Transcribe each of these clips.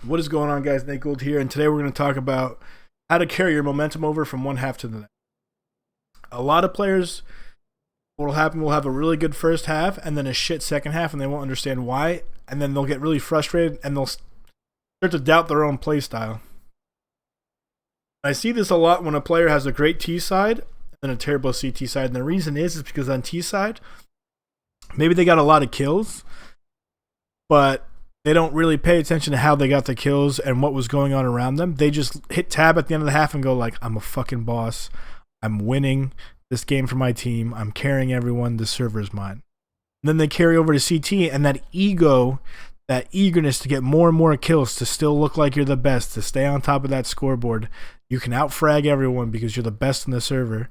What is going on, guys? NateGould here, and today we're going to talk about how to carry your momentum over from one half to the next. A lot of players, what will happen, will have a really good first half and then a shit second half, and they won't understand why, and then they'll get really frustrated and they'll start to doubt their own play style. I see this a lot when a player has a great T side and a terrible CT side, and the reason is because on T side, maybe they got a lot of kills, but they don't really pay attention to how they got the kills and what was going on around them. They just hit tab at the end of the half and go like, I'm a fucking boss. I'm winning this game for my team. I'm carrying everyone. The server's mine. And then they carry over to CT, and that ego, that eagerness to get more and more kills, to still look like you're the best, to stay on top of that scoreboard. You can outfrag everyone because you're the best in the server.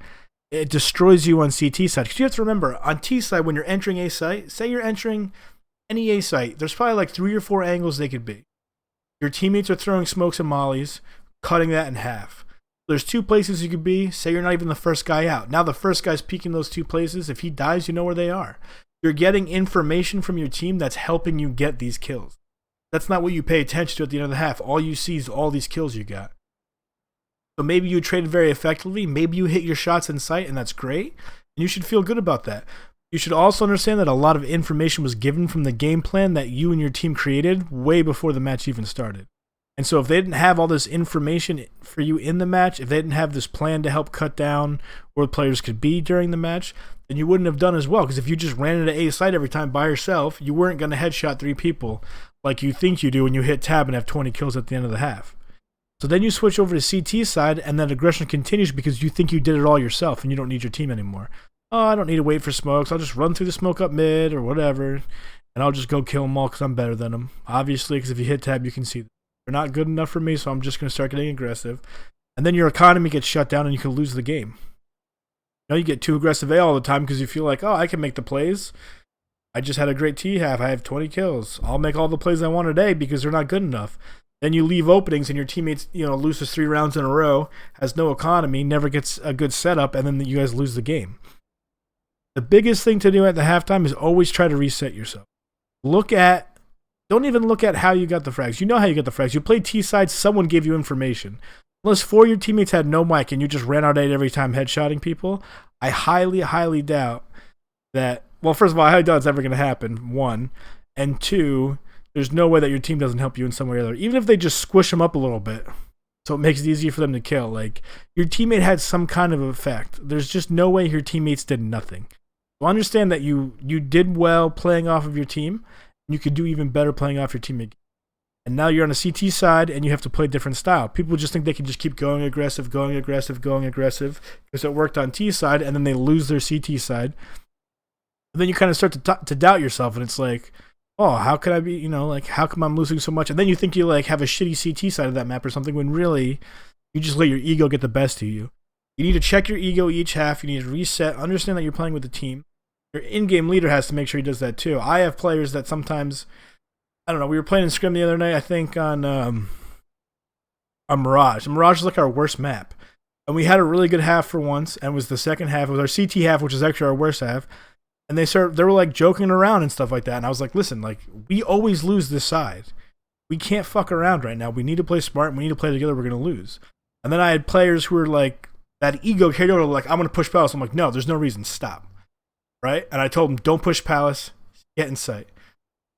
It destroys you on CT side. Because you have to remember, on T side, when you're entering a site, say you're entering any A site, there's probably like 3 or 4 angles they could be. Your teammates are throwing smokes and mollies, cutting that in half. There's 2 places you could be. Say you're not even the first guy out. Now the first guy's peeking those 2 places. If he dies, you know where they are. You're getting information from your team that's helping you get these kills. That's not what you pay attention to at the end of the half. All you see is all these kills you got. So maybe you traded very effectively. Maybe you hit your shots in sight, and that's great. And you should feel good about that. You should also understand that a lot of information was given from the game plan that you and your team created way before the match even started. And so if they didn't have all this information for you in the match, if they didn't have this plan to help cut down where players could be during the match, then you wouldn't have done as well. Because if you just ran into A site every time by yourself, you weren't going to headshot 3 people like you think you do when you hit tab and have 20 kills at the end of the half. So then you switch over to CT side, and that aggression continues because you think you did it all yourself and you don't need your team anymore. Oh, I don't need to wait for smokes. I'll just run through the smoke up mid or whatever, and I'll just go kill them all because I'm better than them. Obviously, because if you hit tab, you can see them. They're not good enough for me, so I'm just going to start getting aggressive. And then your economy gets shut down and you can lose the game. You get too aggressive A all the time because you feel like, oh, I can make the plays. I just had a great T half. I have 20 kills. I'll make all the plays I want today because they're not good enough. Then you leave openings and your teammates, loses 3 rounds in a row, has no economy, never gets a good setup, and then you guys lose the game. The biggest thing to do at the halftime is always try to reset yourself. Don't even look at how you got the frags. You know how you got the frags. You played T-side, someone gave you information. Unless 4 of your teammates had no mic and you just ran out 8 every time headshotting people, I highly, highly doubt that, well, first of all, I highly doubt it's ever going to happen, 1. And 2, there's no way that your team doesn't help you in some way or other. Even if they just squish them up a little bit, so it makes it easier for them to kill. Like, your teammate had some kind of effect. There's just no way your teammates did nothing. So understand that you did well playing off of your team, and you could do even better playing off your teammate. And now you're on a CT side, and you have to play a different style. People just think they can just keep going aggressive, because it worked on T side, and then they lose their CT side. And then you kind of start to doubt yourself, and it's like, oh, how could I be, how come I'm losing so much? And then you think you have a shitty CT side of that map or something, when really you just let your ego get the best of you. You need to check your ego each half. You need to reset. Understand that you're playing with the team. Your in-game leader has to make sure he does that too. I have players that sometimes, I don't know, we were playing in Scrim the other night, I think on Mirage. And Mirage is like our worst map. And we had a really good half for once, and it was the second half. It was our CT half, which is actually our worst half. And they were like joking around and stuff like that. And I was like, listen, we always lose this side. We can't fuck around right now. We need to play smart, and we need to play together. We're going to lose. And then I had players who were like, that ego carried over, like, I'm going to push Palace. I'm like, no, there's no reason. Stop. Right? And I told him, don't push Palace. Get in sight.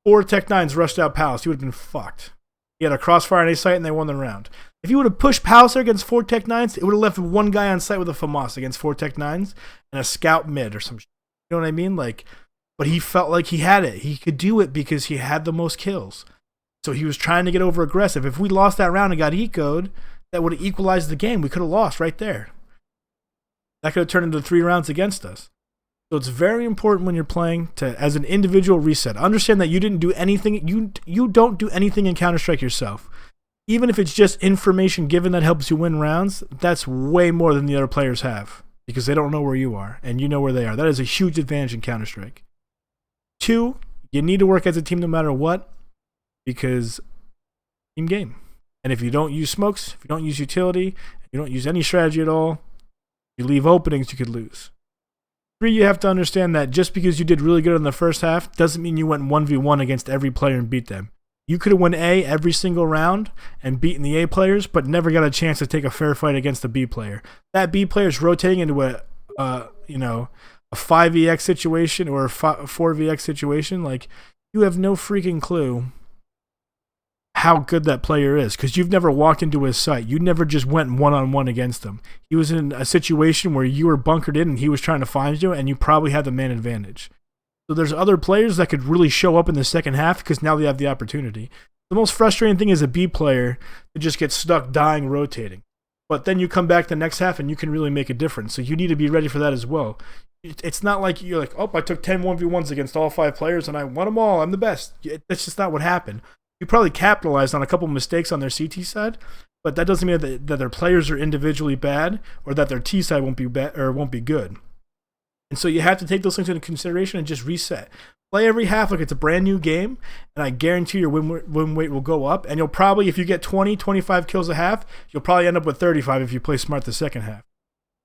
4 Tech 9s rushed out Palace. He would have been fucked. He had a crossfire on A site, and they won the round. If he would have pushed Palace against 4 Tech 9s, it would have left 1 guy on site with a FAMAS against 4 Tech 9s and a scout mid or some shit. You know what I mean? But he felt like he had it. He could do it because he had the most kills. So he was trying to get over aggressive. If we lost that round and got ecoed, that would have equalized the game. We could have lost right there. That could have turned into 3 rounds against us. So it's very important when you're playing to, as an individual, reset. Understand that you didn't do anything. You don't do anything in Counter-Strike yourself. Even if it's just information given that helps you win rounds, that's way more than the other players have. Because they don't know where you are, and you know where they are. That is a huge advantage in Counter-Strike. 2, you need to work as a team no matter what, because team game. And if you don't use smokes, if you don't use utility, if you don't use any strategy at all, you leave openings, you could lose. 3, you have to understand that just because you did really good in the first half doesn't mean you went 1v1 against every player and beat them. You could have won A every single round and beaten the A players, but never got a chance to take a fair fight against the B player. That B player is rotating into a 5vx situation or a 4vx situation. Like, you have no freaking clue how good that player is because you've never walked into his site. You never just went one-on-one against him. He was in a situation where you were bunkered in and he was trying to find you, and you probably had the man advantage. So there's other players that could really show up in the second half because now they have the opportunity. The most frustrating thing is a B player that just gets stuck dying rotating. But then you come back the next half and you can really make a difference. So you need to be ready for that as well. It's not like you're like, oh, I took 10 1v1s against all 5 players and I won them all. I'm the best. That's just not what happened. You probably capitalized on a couple mistakes on their CT side, but that doesn't mean that their players are individually bad or that their T side won't be bad or won't be good. And so you have to take those things into consideration and just reset. Play every half like it's a brand new game, and I guarantee your win rate will go up. And you'll probably, if you get 20, 25 kills a half, you'll probably end up with 35 if you play smart the second half.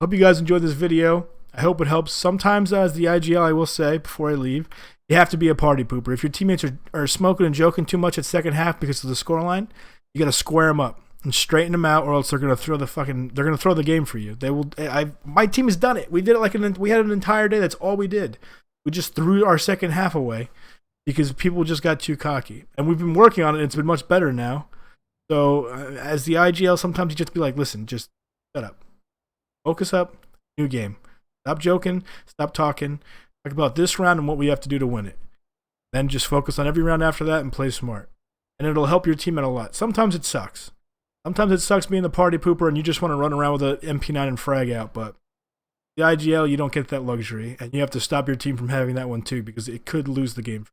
Hope you guys enjoyed this video. I hope it helps. Sometimes as the IGL, I will say, before I leave, you have to be a party pooper. If your teammates are smoking and joking too much at second half because of the scoreline, you got to square them up and straighten them out, or else they're gonna throw the game for you. They will. My team has done it. We did it we had an entire day. That's all we did. We just threw our second half away because people just got too cocky, and we've been working on it. And it's been much better now. So as the IGL, sometimes you just be like, listen, just shut up, focus up, new game. Stop joking, stop talking. Talk about this round and what we have to do to win it. Then just focus on every round after that and play smart, and it'll help your team out a lot. Sometimes it sucks. Sometimes it sucks being the party pooper and you just want to run around with an MP9 and frag out, but the IGL, you don't get that luxury, and you have to stop your team from having that one too because it could lose the game.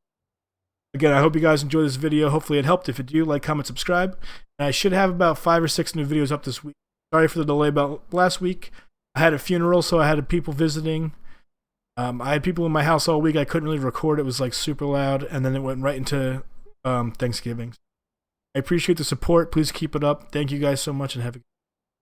Again, I hope you guys enjoyed this video. Hopefully it helped. If it do, like, comment, subscribe. And I should have about 5 or 6 new videos up this week. Sorry for the delay about last week. I had a funeral, so I had people visiting. I had people in my house all week. I couldn't really record. It was like super loud, and then it went right into Thanksgiving. I appreciate the support. Please keep it up. Thank you guys so much, and have a